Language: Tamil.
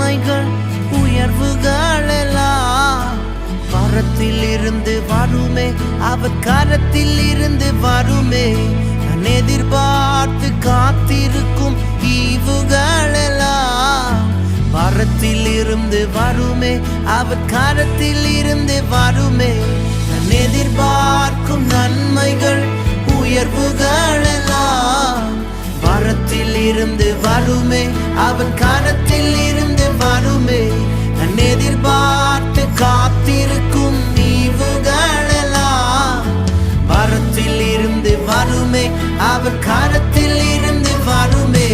நன்மைகள் உயர்வுகள் எல்லாம் பரத்தில் இருந்து வருமே, அவர் கரத்தில் இருந்து வருமே. நான் எதிர்பார்த்து காத்திருக்கும் ஈவுகள் எல்லாம் பரத்தில் இருந்து வருமே, அவர் கரத்தில் இருந்து வருமே. நான் எதிர்பார்க்கும் நன்மைகள் உயர்வுகள் எல்லாம் பரத்தில் இருந்து வருமே, அவன் கரத்தில் இருந்து வருமே. நான் எதிர்பார்த்து காத்திருக்கும் ஈவுகள் எல்லாம் பரத்தில் இருந்து வருமே, அவர் கரத்தில் இருந்து வருமே.